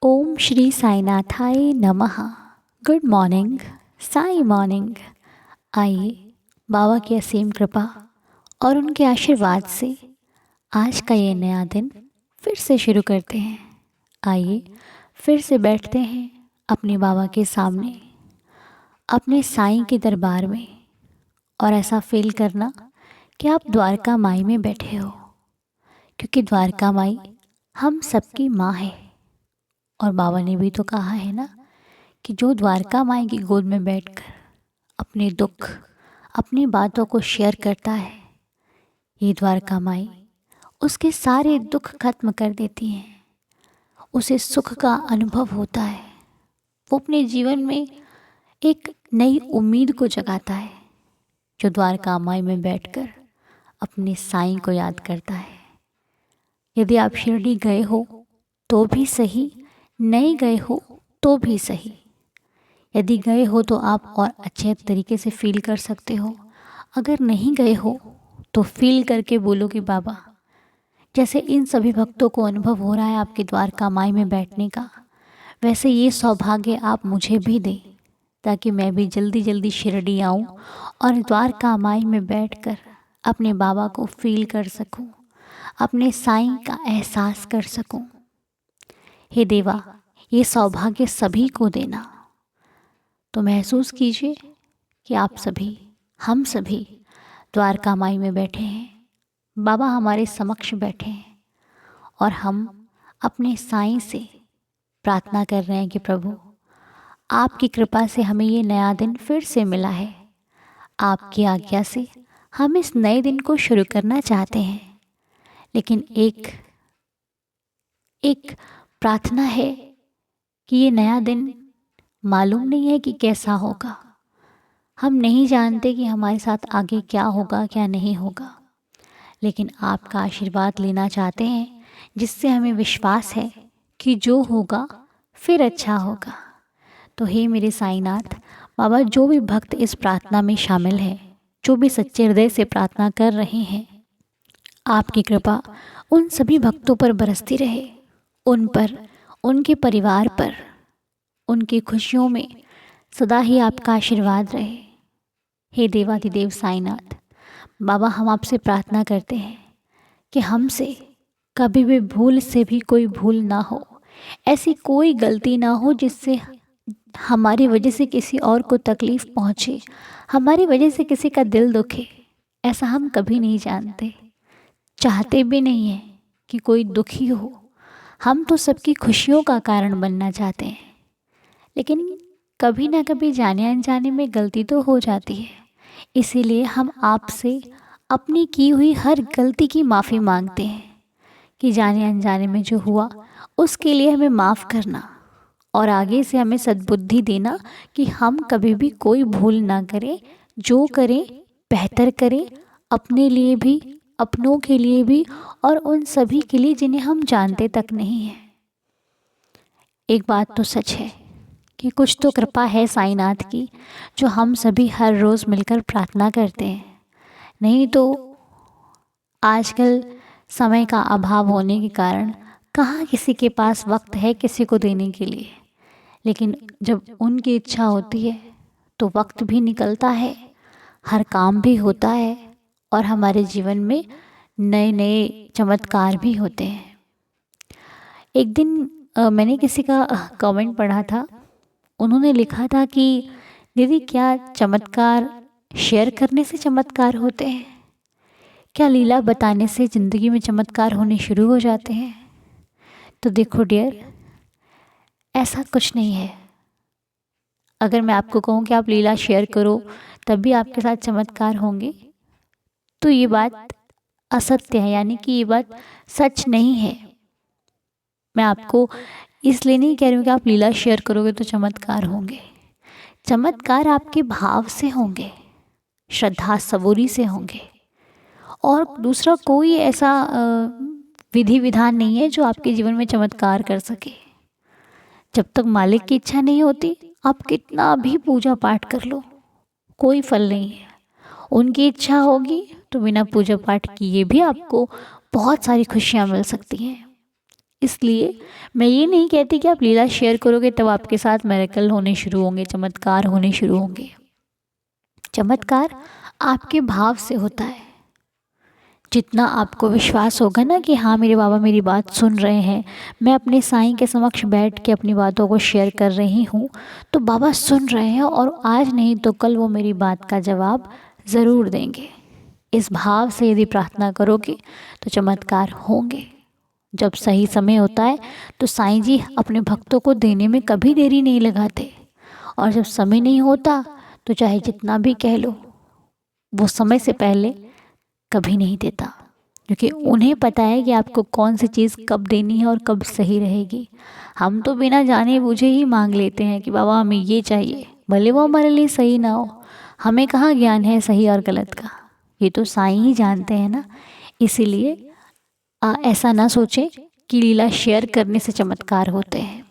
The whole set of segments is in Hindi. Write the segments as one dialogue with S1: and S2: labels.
S1: ओम श्री साईनाथाय नमः। Good morning, Sai morning. आइए बाबा की असीम कृपा और उनके आशीर्वाद से आज का ये नया दिन फिर से शुरू करते हैं। आइए फिर से बैठते हैं अपने बाबा के सामने, अपने साईं के दरबार में, और ऐसा फील करना कि आप द्वारका माई में बैठे हो, क्योंकि द्वारका माई हम सबकी माँ है। और बाबा ने भी तो कहा है ना कि जो द्वारका माई की गोद में बैठकर अपने दुख, अपनी बातों को शेयर करता है, ये द्वारका माई उसके सारे दुख खत्म कर देती हैं। उसे सुख का अनुभव होता है। वो अपने जीवन में एक नई उम्मीद को जगाता है, जो द्वारका माई में बैठकर अपने साईं को याद करता है। यदि आप शिरडी गए हो तो भी सही, नहीं गए हो तो भी सही। यदि गए हो तो आप और अच्छे तरीके से फील कर सकते हो। अगर नहीं गए हो तो फील करके बोलो कि बाबा, जैसे इन सभी भक्तों को अनुभव हो रहा है आपके द्वारका माई में बैठने का, वैसे ये सौभाग्य आप मुझे भी दें, ताकि मैं भी जल्दी जल्दी शिरडी आऊँ और द्वारका माई में बैठकर अपने बाबा को फील कर सकूँ, अपने साईं का एहसास कर सकूँ। हे देवा, ये सौभाग्य सभी को देना। तो महसूस कीजिए कि आप सभी, हम सभी द्वारका माई में बैठे हैं, बाबा हमारे समक्ष बैठे हैं, और हम अपने साईं से प्रार्थना कर रहे हैं कि प्रभु, आपकी कृपा से हमें ये नया दिन फिर से मिला है। आपकी आज्ञा से हम इस नए दिन को शुरू करना चाहते हैं, लेकिन एक प्रार्थना है कि ये नया दिन मालूम नहीं है कि कैसा होगा। हम नहीं जानते कि हमारे साथ आगे क्या होगा, क्या नहीं होगा, लेकिन आपका आशीर्वाद लेना चाहते हैं, जिससे हमें विश्वास है कि जो होगा फिर अच्छा होगा। तो हे मेरे साईनाथ बाबा, जो भी भक्त इस प्रार्थना में शामिल हैं, जो भी सच्चे हृदय से प्रार्थना कर रहे हैं, आपकी कृपा उन सभी भक्तों पर बरसती रहे, उन पर, उनके परिवार पर, उनकी खुशियों में सदा ही आपका आशीर्वाद रहे। हे देवाधिदेव साईनाथ बाबा, हम आपसे प्रार्थना करते हैं कि हमसे कभी भी भूल से भी कोई भूल ना हो, ऐसी कोई गलती ना हो जिससे हमारी वजह से किसी और को तकलीफ़ पहुँचे, हमारी वजह से किसी का दिल दुखे। ऐसा हम कभी नहीं जानते, चाहते भी नहीं हैं कि कोई दुखी हो। हम तो सबकी खुशियों का कारण बनना चाहते हैं, लेकिन कभी ना कभी जाने अनजाने में गलती तो हो जाती है। इसीलिए हम आपसे अपनी की हुई हर गलती की माफ़ी मांगते हैं कि जाने अनजाने में जो हुआ उसके लिए हमें माफ़ करना, और आगे से हमें सद्बुद्धि देना कि हम कभी भी कोई भूल ना करें, जो करें बेहतर करें, अपने लिए भी, अपनों के लिए भी, और उन सभी के लिए जिन्हें हम जानते तक नहीं हैं। एक बात तो सच है कि कुछ तो कृपा है साईनाथ की, जो हम सभी हर रोज़ मिलकर प्रार्थना करते हैं। नहीं तो आजकल समय का अभाव होने के कारण कहाँ किसी के पास वक्त है किसी को देने के लिए, लेकिन जब उनकी इच्छा होती है तो वक्त भी निकलता है, हर काम भी होता है, और हमारे जीवन में नए नए चमत्कार भी होते हैं। एक दिन मैंने किसी का कमेंट पढ़ा था। उन्होंने लिखा था कि दीदी, क्या चमत्कार शेयर करने से चमत्कार होते हैं? क्या लीला बताने से ज़िंदगी में चमत्कार होने शुरू हो जाते हैं? तो देखो डियर, ऐसा कुछ नहीं है। अगर मैं आपको कहूँ कि आप लीला शेयर करो तब भी आपके साथ चमत्कार होंगे, तो ये बात असत्य है, यानी कि ये बात सच नहीं है। मैं आपको इसलिए नहीं कह रही हूँ कि आप लीला शेयर करोगे तो चमत्कार होंगे। चमत्कार आपके भाव से होंगे, श्रद्धा सबूरी से होंगे, और दूसरा कोई ऐसा विधि विधान नहीं है जो आपके जीवन में चमत्कार कर सके। जब तक मालिक की इच्छा नहीं होती, आप कितना भी पूजा पाठ कर लो, कोई फल नहीं है। उनकी इच्छा होगी तो बिना पूजा पाठ किए भी आपको बहुत सारी खुशियाँ मिल सकती हैं। इसलिए मैं ये नहीं कहती कि आप लीला शेयर करोगे तब आपके साथ मिरेकल होने शुरू होंगे, चमत्कार होने शुरू होंगे। चमत्कार आपके भाव से होता है। जितना आपको विश्वास होगा ना कि हाँ मेरे बाबा मेरी बात सुन रहे हैं, मैं अपने साईं के समक्ष बैठ के अपनी बातों को शेयर कर रही हूँ, तो बाबा सुन रहे हैं और आज नहीं तो कल वो मेरी बात का जवाब ज़रूर देंगे। इस भाव से यदि प्रार्थना करोगे तो चमत्कार होंगे। जब सही समय होता है तो साईं जी अपने भक्तों को देने में कभी देरी नहीं लगाते, और जब समय नहीं होता तो चाहे जितना भी कह लो, वो समय से पहले कभी नहीं देता, क्योंकि उन्हें पता है कि आपको कौन सी चीज़ कब देनी है और कब सही रहेगी। हम तो बिना जाने बूझे ही मांग लेते हैं कि बाबा हमें ये चाहिए, भले वो हमारे लिए सही ना हो। हमें कहाँ ज्ञान है सही और गलत का, ये तो साईं ही जानते हैं ना। इसीलिए ऐसा ना सोचें कि लीला शेयर करने से चमत्कार होते हैं।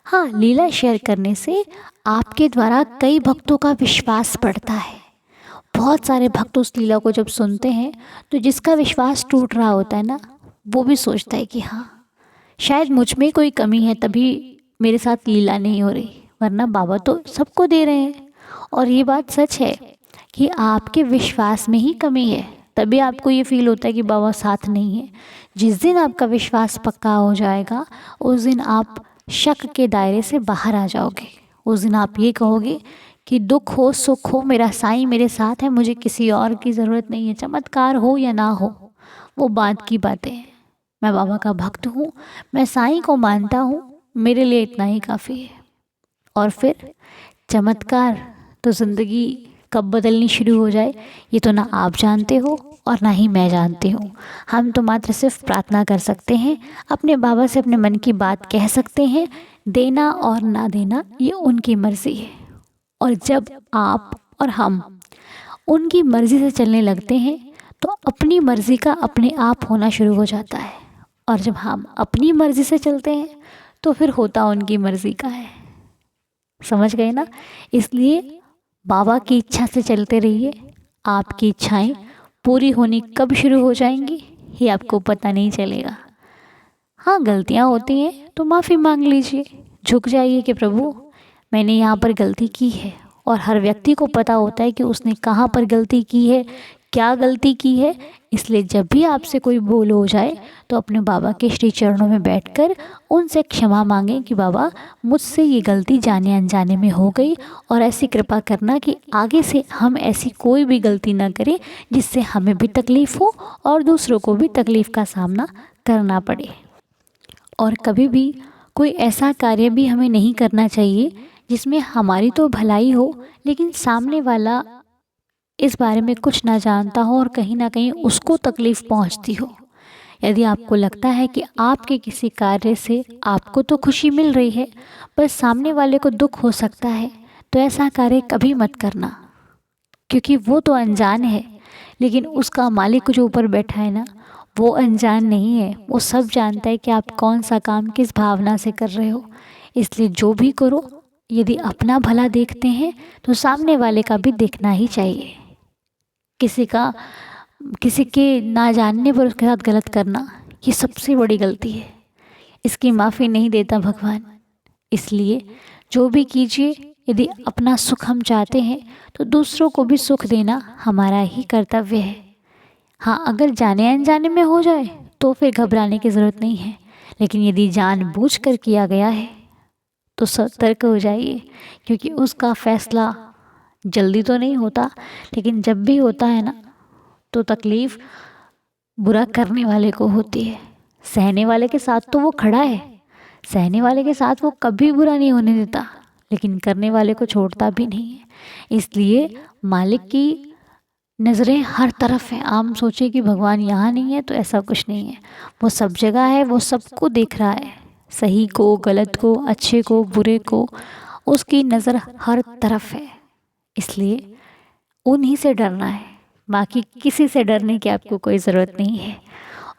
S1: हाँ, लीला शेयर करने से आपके द्वारा कई भक्तों का विश्वास बढ़ता है। बहुत सारे भक्त उस लीला को जब सुनते हैं तो जिसका विश्वास टूट रहा होता है ना, वो भी सोचता है कि हाँ शायद मुझ में कोई कमी है तभी मेरे साथ लीला नहीं हो रही, वरना बाबा तो सबको दे रहे हैं। और ये बात सच है कि आपके विश्वास में ही कमी है, तभी आपको ये फील होता है कि बाबा साथ नहीं है। जिस दिन आपका विश्वास पक्का हो जाएगा उस दिन आप शक के दायरे से बाहर आ जाओगे। उस दिन आप ये कहोगे कि दुख हो सुख हो मेरा साईं मेरे साथ है, मुझे किसी और की ज़रूरत नहीं है। चमत्कार हो या ना हो वो बात की बातें हैं। मैं बाबा का भक्त हूँ, मैं साईं को मानता हूँ, मेरे लिए इतना ही काफ़ी है। और फिर चमत्कार तो ज़िंदगी कब बदलनी शुरू हो जाए ये तो ना आप जानते हो और ना ही मैं जानती हूँ। हम तो मात्र सिर्फ प्रार्थना कर सकते हैं, अपने बाबा से अपने मन की बात कह सकते हैं। देना और ना देना ये उनकी मर्ज़ी है। और जब आप और हम उनकी मर्ज़ी से चलने लगते हैं तो अपनी मर्ज़ी का अपने आप होना शुरू हो जाता है। और जब हम अपनी मर्ज़ी से चलते हैं तो फिर होता उनकी मर्ज़ी का है। समझ गए ना? इसलिए बाबा की इच्छा से चलते रहिए। आपकी इच्छाएं पूरी होनी कब शुरू हो जाएंगी ये आपको पता नहीं चलेगा। हाँ, गलतियाँ होती हैं तो माफ़ी मांग लीजिए, झुक जाइए कि प्रभु मैंने यहाँ पर गलती की है। और हर व्यक्ति को पता होता है कि उसने कहाँ पर गलती की है, क्या गलती की है। इसलिए जब भी आपसे कोई भूल हो जाए तो अपने बाबा के श्री चरणों में बैठकर उनसे क्षमा मांगें कि बाबा मुझसे ये गलती जाने अनजाने में हो गई, और ऐसी कृपा करना कि आगे से हम ऐसी कोई भी गलती ना करें जिससे हमें भी तकलीफ़ हो और दूसरों को भी तकलीफ़ का सामना करना पड़े। और कभी भी कोई ऐसा कार्य भी हमें नहीं करना चाहिए जिसमें हमारी तो भलाई हो लेकिन सामने वाला इस बारे में कुछ ना जानता हो और कहीं ना कहीं उसको तकलीफ़ पहुंचती हो। यदि आपको लगता है कि आपके किसी कार्य से आपको तो खुशी मिल रही है पर सामने वाले को दुख हो सकता है, तो ऐसा कार्य कभी मत करना, क्योंकि वो तो अनजान है। लेकिन उसका मालिक जो ऊपर बैठा है ना, वो अनजान नहीं है, वो सब जानता है कि आप कौन सा काम किस भावना से कर रहे हो। इसलिए जो भी करो यदि अपना भला देखते हैं तो सामने वाले का भी देखना ही चाहिए। किसी के ना जानने पर उसके साथ गलत करना ये सबसे बड़ी गलती है, इसकी माफ़ी नहीं देता भगवान। इसलिए जो भी कीजिए, यदि अपना सुख हम चाहते हैं तो दूसरों को भी सुख देना हमारा ही कर्तव्य है। हाँ, अगर जाने अनजाने में हो जाए तो फिर घबराने की ज़रूरत नहीं है, लेकिन यदि जानबूझकर किया गया है तो सतर्क हो जाइए, क्योंकि उसका फ़ैसला जल्दी तो नहीं होता, लेकिन जब भी होता है ना तो तकलीफ़ बुरा करने वाले को होती है। सहने वाले के साथ तो वो खड़ा है, सहने वाले के साथ वो कभी बुरा नहीं होने देता, लेकिन करने वाले को छोड़ता भी नहीं है। इसलिए मालिक की नज़रें हर तरफ हैं। आम सोचे कि भगवान यहाँ नहीं है, तो ऐसा कुछ नहीं है, वो सब जगह है, वो सबको देख रहा है, सही को गलत को, अच्छे को बुरे को, उसकी नज़र हर तरफ है। इसलिए उन्हीं से डरना है, बाकी किसी से डरने की आपको कोई ज़रूरत नहीं है।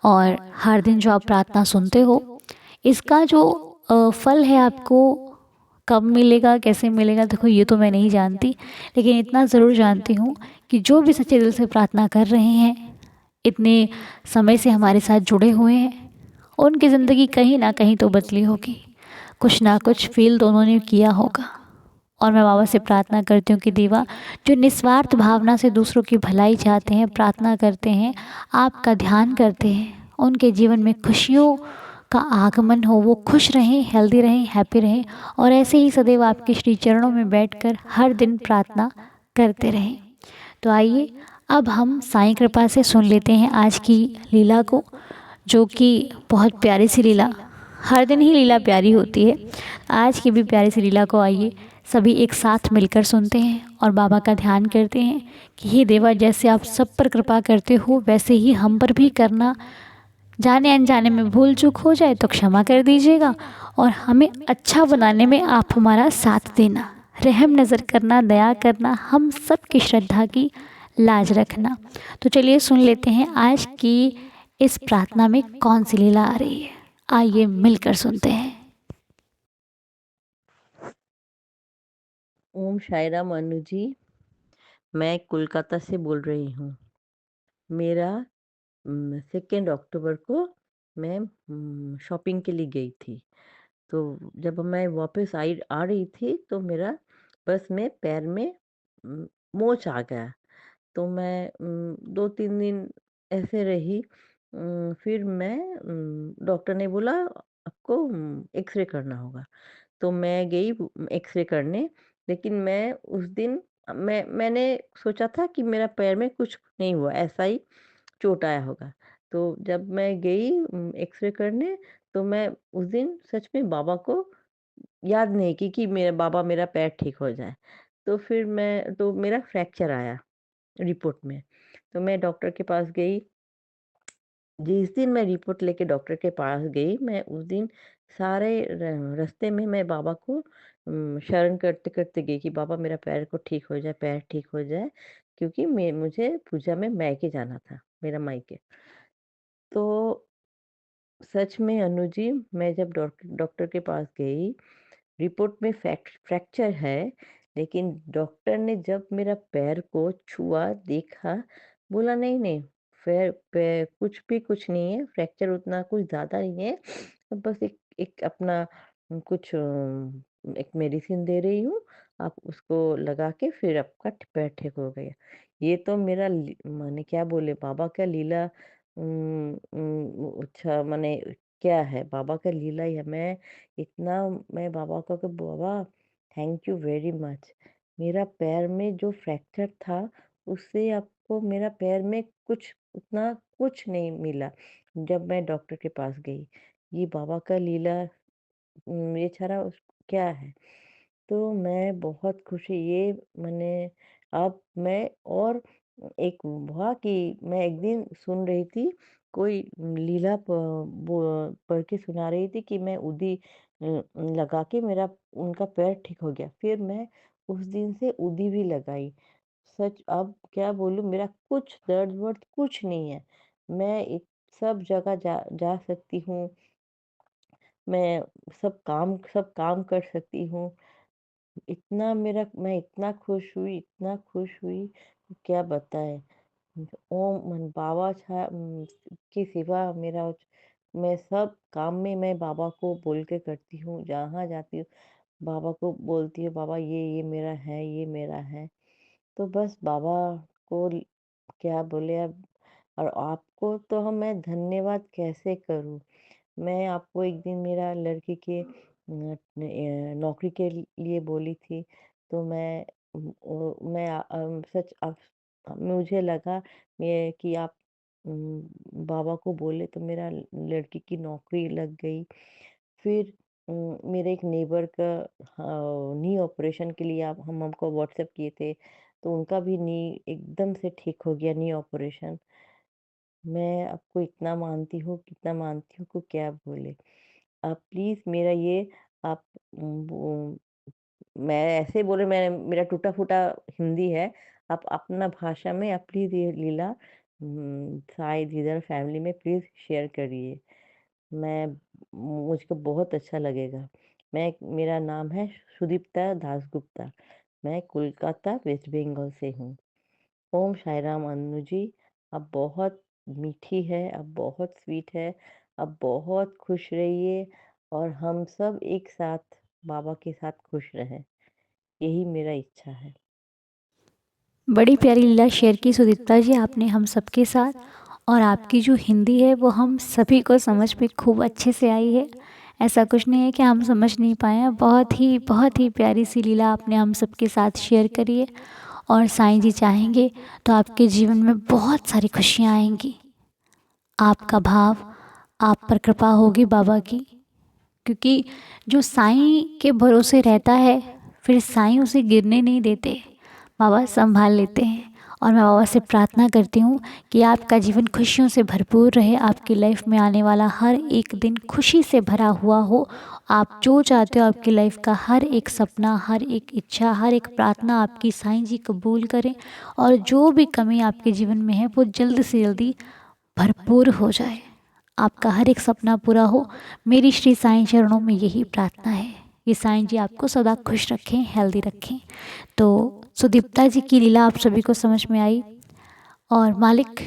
S1: और हर दिन जो आप प्रार्थना सुनते हो, इसका जो फल है आपको कब मिलेगा, कैसे मिलेगा, देखो ये तो मैं नहीं जानती, लेकिन इतना ज़रूर जानती हूँ कि जो भी सच्चे दिल से प्रार्थना कर रहे हैं, इतने समय से हमारे साथ जुड़े हुए हैं उनकी ज़िंदगी कहीं ना कहीं तो बदली होगी, कुछ ना कुछ फील दोनों ने किया होगा। और मैं बाबा से प्रार्थना करती हूँ कि देवा, जो निस्वार्थ भावना से दूसरों की भलाई चाहते हैं, प्रार्थना करते हैं, आपका ध्यान करते हैं, उनके जीवन में खुशियों का आगमन हो, वो खुश रहें, हेल्दी रहें, हैप्पी रहें, और ऐसे ही सदैव आपके श्री चरणों में बैठकर हर दिन प्रार्थना करते रहें। तो आइए अब हम साईं कृपा से सुन लेते हैं आज की लीला को, जो कि बहुत प्यारी सी लीला, हर दिन ही लीला प्यारी होती है, आज की भी प्यारी सी लीला को आइए सभी एक साथ मिलकर सुनते हैं और बाबा का ध्यान करते हैं कि हे देवा, जैसे आप सब पर कृपा करते हो वैसे ही हम पर भी करना। जाने अनजाने में भूल चूक हो जाए तो क्षमा कर दीजिएगा, और हमें अच्छा बनाने में आप हमारा साथ देना, रहम नज़र करना, दया करना, हम सब की श्रद्धा की लाज रखना। तो चलिए सुन लेते हैं आज की इस प्रार्थना में कौन सी लीला आ रही है। आइए मिलकर सुनते हैं।
S2: ओम साई राम अनु जी। मैं कोलकाता से बोल रही हूँ। मेरा 2 अक्टूबर को मैं शॉपिंग के लिए गई थी। तो जब मैं वापस आई आ रही थी तो मेरा बस में पैर में उम, मोच आ गया। तो मैं 2-3 दिन ऐसे रही। फिर डॉक्टर ने बोला आपको एक्स-रे करना होगा। तो मैं गई एक्स-रे करने, लेकिन मैं उस दिन मैंने सोचा था कि मेरा पैर में कुछ नहीं हुआ, ऐसा ही चोट आया होगा। तो जब मैं गई एक्स-रे करने, तो मैं उस दिन सच में बाबा को याद नहीं की कि मेरा बाबा मेरा पैर ठीक हो जाए। तो मेरा फ्रैक्चर आया रिपोर्ट में। तो मैं डॉक्टर के पास गई। जिस दिन मैं रिपोर्ट लेके डॉक्टर के पास गई, मैं उस दिन सारे रास्ते में मैं बाबा को शरण करते करते गई कि बाबा मेरा पैर को ठीक हो जाए, पैर ठीक हो जाए, क्योंकि मैं मुझे पूजा में मायके जाना था, मेरा मायके। तो सच में अनु जी, मैं जब डॉक्टर के पास गई, रिपोर्ट में फ्रैक्चर है, लेकिन डॉक्टर ने जब मेरा पैर को छुआ, देखा, बोला नहीं नहीं, कुछ नहीं है, फ्रैक्चर उतना कुछ ज़्यादा नहीं है, बस एक एक अपना एक मेडिसिन दे रही हूँ, आप उसको लगा के फिर आपका पैर ठीक हो गया। ये तो मेरा माने क्या बोले, बाबा का लीला। अच्छा माने क्या है, बाबा का लीला ही है। इतना मैं बाबा को कि बाबा थैंक यू वेरी मच। मेरा पैर में जो फ्रैक्चर था, उससे आपको मेरा पैर में कुछ उतना कुछ नहीं मिला जब मैं डॉक्टर के पास गई। ये बाबा का लीला ये छाड़ा क्या है। तो मैं बहुत खुश ये मैंने अब मैं और एक हुआ कि मैं एक दिन सुन रही थी, कोई लीला पढ़ के सुना रही थी कि मैं उदी लगा के मेरा उनका पैर ठीक हो गया। फिर मैं उस दिन से उदी भी लगाई। सच अब क्या बोलूँ, मेरा कुछ दर्द वर्द कुछ नहीं है। मैं सब जगह जा जा सकती हूँ। मैं सब काम कर सकती हूँ। मैं इतना खुश हुई, इतना खुश हुई कि क्या बताएँ। ओम मन बाबा की सिवा मैं सब काम में मैं बाबा को बोल के करती हूँ। जहाँ जाती हूँ बाबा को बोलती हूँ, बाबा ये मेरा है, ये मेरा है। तो बस बाबा को क्या बोले अब। और आपको तो मैं धन्यवाद कैसे करूँ। मैं आपको एक दिन मेरा लड़की के नौकरी के लिए बोली थी, तो सच अब मुझे लगा कि आप बाबा को बोले तो मेरा लड़की की नौकरी लग गई। फिर मेरे एक नेबर का नी ऑपरेशन के लिए आप हम हमको व्हाट्सएप किए थे, तो उनका भी नी एकदम से ठीक हो गया, नी ऑपरेशन। मैं आपको इतना मानती हूँ, कितना मानती हूँ कि क्या बोले। आप प्लीज़ मेरा ये आप वो मैं ऐसे बोले, मेरा टूटा-फूटा हिंदी है। आप अपना भाषा में आप प्लीज़ ये लीला साई जिधर फैमिली में प्लीज़ शेयर करिए। मैं मुझको बहुत अच्छा लगेगा। मेरा नाम है सुदीप्ता दासगुप्ता। मैं कोलकाता वेस्ट बंगाल से हूँ। ओम साई राम अनु जी, आप बहुत मीठी है, आप बहुत स्वीट है, आप बहुत खुश रहिए और हम सब एक साथ बाबा के साथ खुश रहें, यही मेरा इच्छा है।
S1: बड़ी प्यारी लीला शेयर की सुदीप्ता जी आपने हम सबके साथ। और आपकी जो हिंदी है वो हम सभी को समझ में खूब अच्छे से आई है। ऐसा कुछ नहीं है कि हम समझ नहीं पाए हैं। बहुत ही प्यारी सी लीला आपने हम सबके साथ शेयर करी है। और साईं जी चाहेंगे तो आपके जीवन में बहुत सारी खुशियाँ आएंगी। आपका भाव, आप पर कृपा होगी बाबा की, क्योंकि जो साईं के भरोसे रहता है फिर साईं उसे गिरने नहीं देते, बाबा संभाल लेते हैं। और मैं बाबा से प्रार्थना करती हूँ कि आपका जीवन खुशियों से भरपूर रहे, आपकी लाइफ में आने वाला हर एक दिन खुशी से भरा हुआ हो। आप जो चाहते हो आपकी लाइफ का हर एक सपना, हर एक इच्छा, हर एक प्रार्थना आपकी साईं जी कबूल करें। और जो भी कमी आपके जीवन में है वो जल्द से जल्दी भरपूर हो जाए, आपका हर एक सपना पूरा हो। मेरी श्री साईं चरणों में यही प्रार्थना है कि साईं जी आपको सदा खुश रखें, हेल्दी रखें। तो सुदीप्ता जी की लीला आप सभी को समझ में आई। और मालिक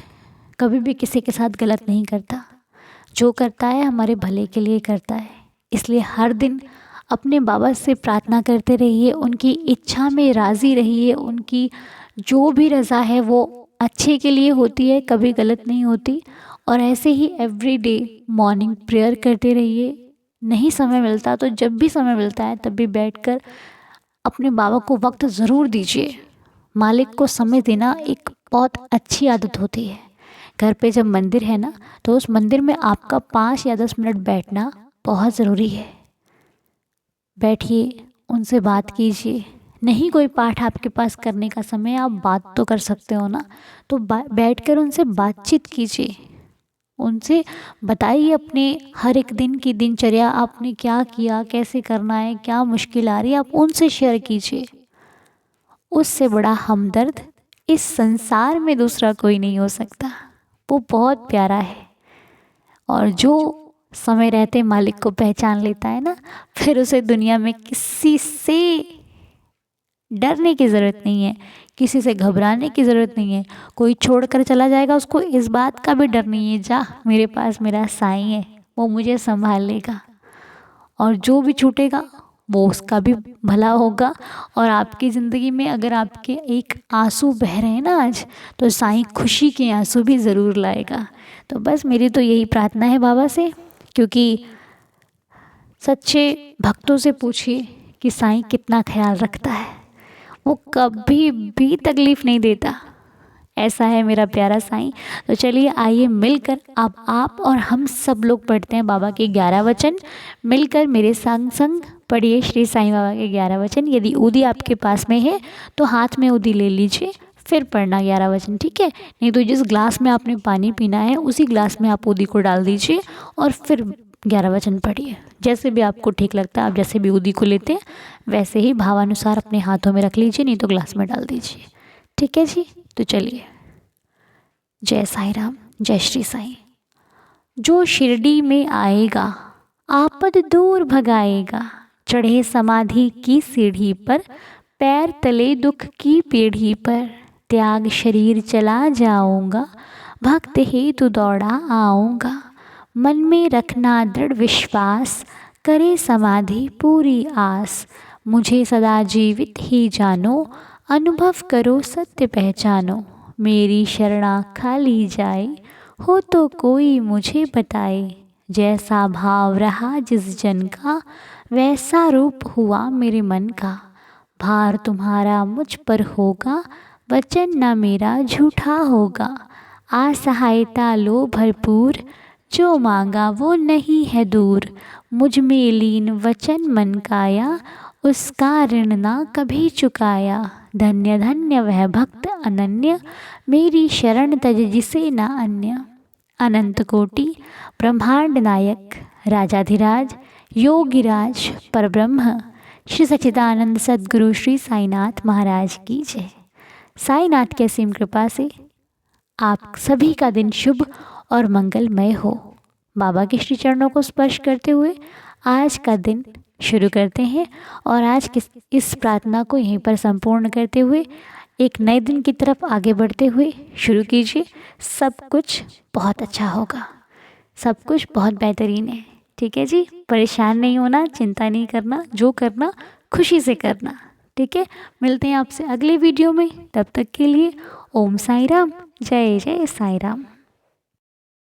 S1: कभी भी किसी के साथ गलत नहीं करता, जो करता है हमारे भले के लिए करता है। इसलिए हर दिन अपने बाबा से प्रार्थना करते रहिए, उनकी इच्छा में राज़ी रहिए। उनकी जो भी रज़ा है वो अच्छे के लिए होती है, कभी गलत नहीं होती। और ऐसे ही एवरी डे मॉर्निंग प्रेयर करते रहिए। नहीं समय मिलता तो जब भी समय मिलता है तब भी बैठकर अपने बाबा को वक्त ज़रूर दीजिए। मालिक को समय देना एक बहुत अच्छी आदत होती है। घर पे जब मंदिर है ना तो उस मंदिर में आपका 5 या 10 मिनट बैठना बहुत ज़रूरी है। बैठिए, उनसे बात कीजिए। नहीं कोई पाठ आपके पास करने का समय, आप बात तो कर सकते हो ना, तो बैठकर उनसे बातचीत कीजिए। उनसे बताइए अपने हर एक दिन की दिनचर्या, आपने क्या किया, कैसे करना है, क्या मुश्किल आ रही है, आप उनसे शेयर कीजिए। उससे बड़ा हमदर्द इस संसार में दूसरा कोई नहीं हो सकता। वो बहुत प्यारा है। और जो समय रहते मालिक को पहचान लेता है ना, फिर उसे दुनिया में किसी से डरने की ज़रूरत नहीं है, किसी से घबराने की ज़रूरत नहीं है। कोई छोड़ कर चला जाएगा, उसको इस बात का भी डर नहीं है, जा मेरे पास मेरा साईं है, वो मुझे संभाल लेगा। और जो भी छूटेगा वो उसका भी भला होगा। और आपकी ज़िंदगी में अगर आपके एक आंसू बह रहे हैं ना आज, तो साईं खुशी के आंसू भी ज़रूर लाएगा। तो बस मेरी तो यही प्रार्थना है बाबा से, क्योंकि सच्चे भक्तों से पूछिए कि साईं कितना ख्याल रखता है, वो कभी भी तकलीफ़ नहीं देता। ऐसा है मेरा प्यारा साईं। तो चलिए आइए मिलकर अब आप और हम सब लोग पढ़ते हैं बाबा के 11 वचन। मिलकर मेरे संग संग पढ़िए श्री साईं बाबा के 11 वचन। यदि उदी आपके पास में है तो हाथ में उदी ले लीजिए, फिर पढ़ना 11 वचन, ठीक है। नहीं तो जिस ग्लास में आपने पानी पीना है उसी ग्लास में आप उदी को डाल दीजिए और फिर 11 वचन पढ़िए। जैसे भी आपको ठीक लगता है, आप जैसे भी उदी को लेते हैं वैसे ही भावानुसार अपने हाथों में रख लीजिए, नहीं तो ग्लास में डाल दीजिए, ठीक है जी। तो चलिए, जय साईं राम, जय श्री साईं। जो शिरडी में आएगा आपद दूर भगाएगा, चढ़े समाधि की सीढ़ी पर, पैर तले दुख की पीढ़ी पर, त्याग शरीर चला जाऊंगा, भक्त हेतु दौड़ा आऊंगा। मन में रखना दृढ़ विश्वास, करे समाधि पूरी आस। मुझे सदा जीवित ही जानो, अनुभव करो सत्य पहचानो। मेरी शरणा खा ली जाए, हो तो कोई मुझे बताए। जैसा भाव रहा जिस जन का, वैसा रूप हुआ मेरे मन का। भार तुम्हारा मुझ पर होगा, वचन न मेरा झूठा होगा। असहायता लो भरपूर, जो मांगा वो नहीं है दूर। मुझ में लीन वचन मन काया, उसका ऋण ना कभी चुकाया। धन्य धन्य वह भक्त अनन्य, मेरी शरण तज जिसे न अन्य। अनंत कोटि ब्रह्मांड नायक, राजाधिराज योगिराज परब्रह्म, श्री सच्चिदानंद सद्गुरु श्री साईनाथ महाराज की जय। साईनाथ की असीम कृपा से आप सभी का दिन शुभ और मंगलमय हो। बाबा के श्री चरणों को स्पर्श करते हुए आज का दिन शुरू करते हैं और आज की इस प्रार्थना को यहीं पर संपूर्ण करते हुए एक नए दिन की तरफ आगे बढ़ते हुए शुरू कीजिए। सब कुछ बहुत अच्छा होगा। सब कुछ बहुत बेहतरीन है। ठीक है जी, परेशान नहीं होना, चिंता नहीं करना, जो करना खुशी से करना। ठीक है, मिलते हैं आपसे अगले वीडियो में, तब तक के लिए ओम साई राम, जय जय साई राम।